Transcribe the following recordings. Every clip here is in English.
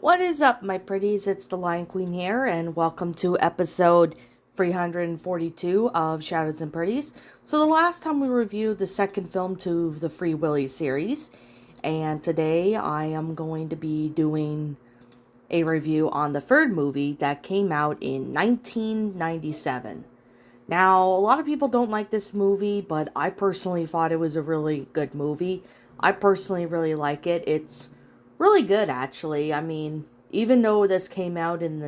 What is up, my pretties? It's the Lion Queen here, and welcome to episode 342 of Shadows and Pretties. So, the last time we reviewed the second film to the Free Willy series, and today I am going to be doing a review on the third movie that came out in 1997. Now, a lot of people don't like this movie, but I personally thought it was a really good movie. I personally really like it. It's really good, actually. I mean, even though this came out in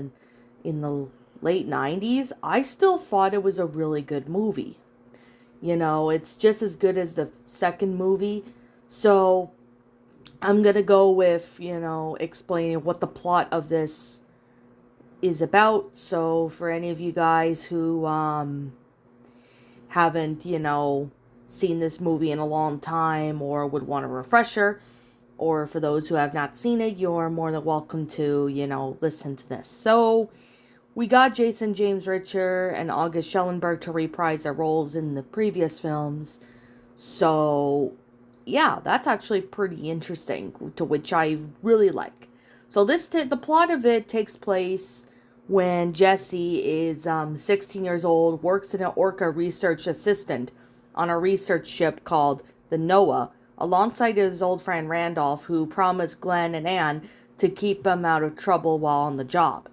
the late 90s, I still thought it was a really good movie. It's just as good as the second movie. So, I'm going to go with, explaining what the plot of this is about. So, for any of you guys who haven't, seen this movie in a long time or would want a refresher, or for those who have not seen it, you're more than welcome to, listen to this. So, we got Jason James Richer and August Schellenberg to reprise their roles in the previous films. So, yeah, that's actually pretty interesting, to which I really like. So, the plot of it takes place when Jesse is 16 years old, works as an orca research assistant on a research ship called the Noah, alongside his old friend Randolph, who promised Glenn and Anne to keep him out of trouble while on the job.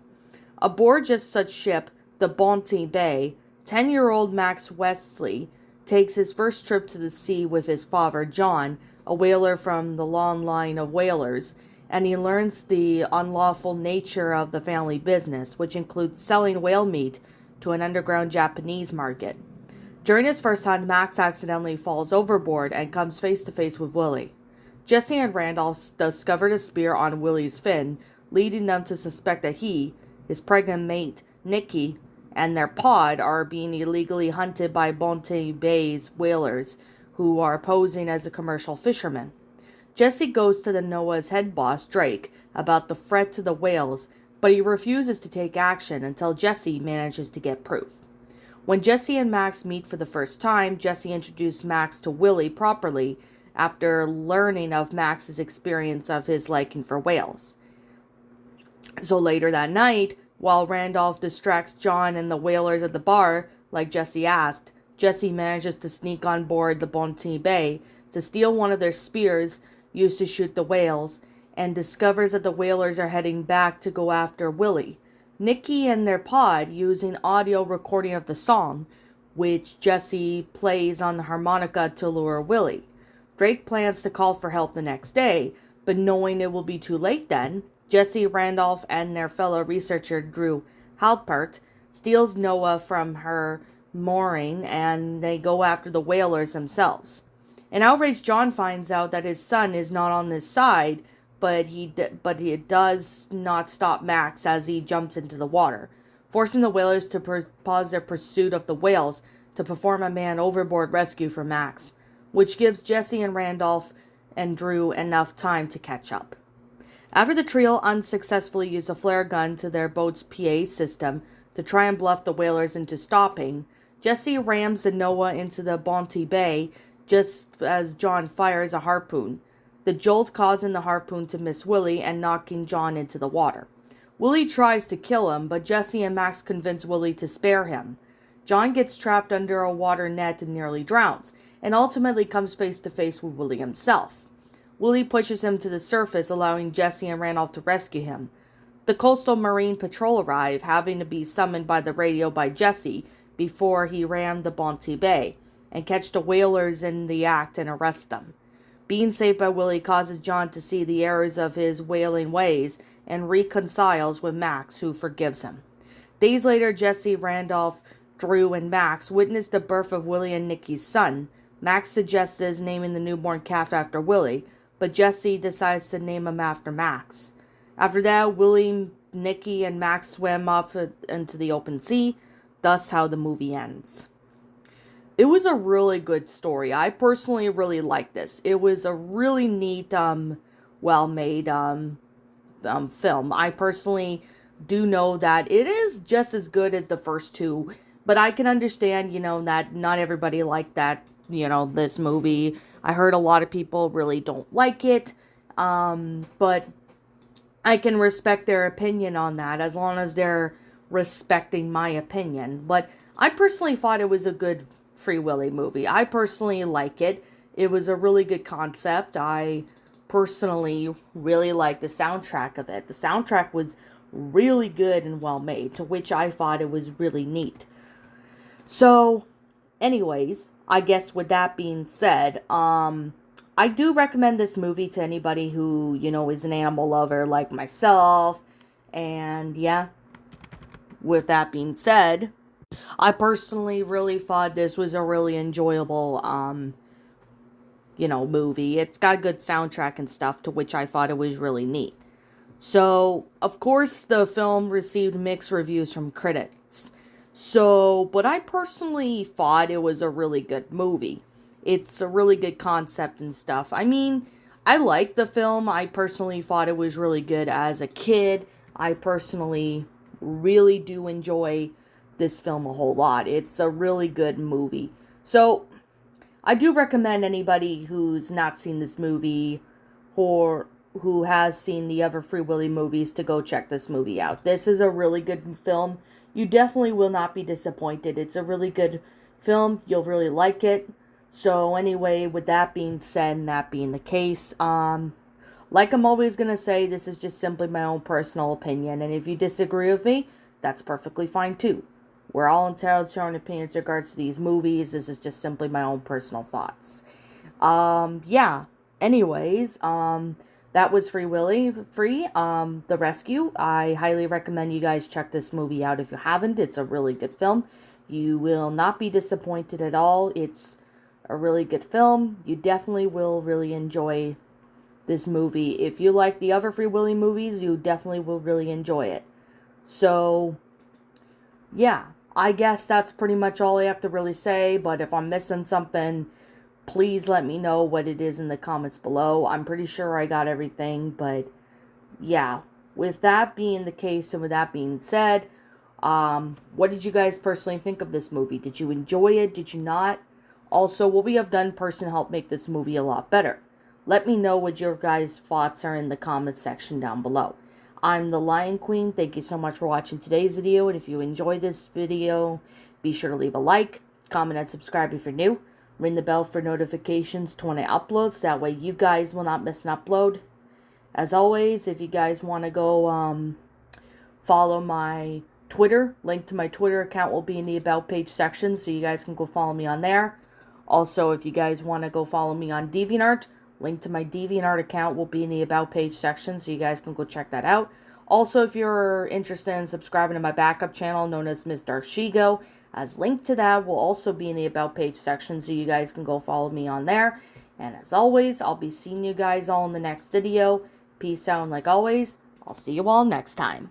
Aboard just such ship, the Bounty Bay, 10-year-old Max Wesley takes his first trip to the sea with his father, John, a whaler from the long line of whalers, and he learns the unlawful nature of the family business, which includes selling whale meat to an underground Japanese market. During his first hunt, Max accidentally falls overboard and comes face to face with Willy. Jesse and Randolph discovered a spear on Willy's fin, leading them to suspect that he, his pregnant mate, Nikki, and their pod are being illegally hunted by Bounty Bay's whalers, who are posing as a commercial fisherman. Jesse goes to the Noah's head boss, Drake, about the threat to the whales, but he refuses to take action until Jesse manages to get proof. When Jesse and Max meet for the first time, Jesse introduced Max to Willy properly after learning of Max's experience of his liking for whales. So later that night, while Randolph distracts John and the whalers at the bar, like Jesse asked, Jesse manages to sneak on board the Bounty Bay to steal one of their spears used to shoot the whales, and discovers that the whalers are heading back to go after Willy. Nikki and their pod using audio recording of the song, which Jesse plays on the harmonica to lure Willy. Drake plans to call for help the next day, but knowing it will be too late then, Jesse, Randolph, and their fellow researcher Drew Halpert steals Noah from her mooring, and they go after the whalers themselves. An outraged John finds out that his son is not on this side, but he does not stop Max as he jumps into the water, forcing the whalers to pause their pursuit of the whales to perform a man overboard rescue for Max, which gives Jesse and Randolph and Drew enough time to catch up. After the trio unsuccessfully used a flare gun to their boat's PA system to try and bluff the whalers into stopping, Jesse rams the Noah into the Bounty Bay just as John fires a harpoon, the jolt causing the harpoon to miss Willy and knocking John into the water. Willy tries to kill him, but Jesse and Max convince Willy to spare him. John gets trapped under a water net and nearly drowns, and ultimately comes face to face with Willy himself. Willy pushes him to the surface, allowing Jesse and Randolph to rescue him. The Coastal Marine Patrol arrive, having to be summoned by the radio by Jesse before he rammed the Bounty Bay, and catch the whalers in the act and arrest them. Being saved by Willy causes John to see the errors of his whaling ways and reconciles with Max, who forgives him. Days later, Jesse, Randolph, Drew, and Max witness the birth of Willy and Nikki's son. Max suggests naming the newborn calf after Willy, but Jesse decides to name him after Max. After that, Willy, Nikki, and Max swim off into the open sea, thus how the movie ends. It was a really good story. I personally really liked this. It was a really neat, well-made film. I personally do know that it is just as good as the first two, but I can understand, that not everybody liked that, this movie. I heard a lot of people really don't like it, but I can respect their opinion on that as long as they're respecting my opinion. But I personally thought it was a good Free Willy movie. I personally like it. It was a really good concept. I personally really like the soundtrack of it. The soundtrack was really good and well made, to which I thought it was really neat. So, anyways, I guess with that being said, I do recommend this movie to anybody who, is an animal lover like myself. And yeah, with that being said, I personally really thought this was a really enjoyable, movie. It's got a good soundtrack and stuff, to which I thought it was really neat. So, of course, the film received mixed reviews from critics. So, but I personally thought it was a really good movie. It's a really good concept and stuff. I mean, I liked the film. I personally thought it was really good as a kid. I personally really do enjoy this film a whole lot. It's a really good movie. So, I do recommend anybody who's not seen this movie or who has seen the other Free Willy movies to go check this movie out. This is a really good film. You definitely will not be disappointed. It's a really good film. You'll really like it. So anyway, with that being said and that being the case, like I'm always going to say, this is just simply my own personal opinion. And if you disagree with me, that's perfectly fine too. We're all entitled to our own opinions in regards to these movies. This is just simply my own personal thoughts. Yeah. Anyways, that was Free Willy, The Rescue. I highly recommend you guys check this movie out if you haven't. It's a really good film. You will not be disappointed at all. It's a really good film. You definitely will really enjoy this movie. If you like the other Free Willy movies, you definitely will really enjoy it. So, yeah, I guess that's pretty much all I have to really say. But if I'm missing something, please let me know what it is in the comments below. I'm pretty sure I got everything, but yeah. With that being the case and with that being said, what did you guys personally think of this movie? Did you enjoy it? Did you not? Also, what we have done personally helped make this movie a lot better. Let me know what your guys' thoughts are in the comments section down below. I'm the Lion Queen. Thank you so much for watching today's video. And if you enjoyed this video, be sure to leave a like, comment, and subscribe if you're new. Ring the bell for notifications to when I upload, so that way you guys will not miss an upload. As always, if you guys want to go follow my Twitter, link to my Twitter account will be in the About page section, so you guys can go follow me on there. Also, if you guys want to go follow me on DeviantArt, link to my DeviantArt account will be in the About page section, so you guys can go check that out. Also, if you're interested in subscribing to my backup channel known as Ms. Dark Shigo, as link to that will also be in the About page section, so you guys can go follow me on there. And as always, I'll be seeing you guys all in the next video. Peace out, and like always, I'll see you all next time.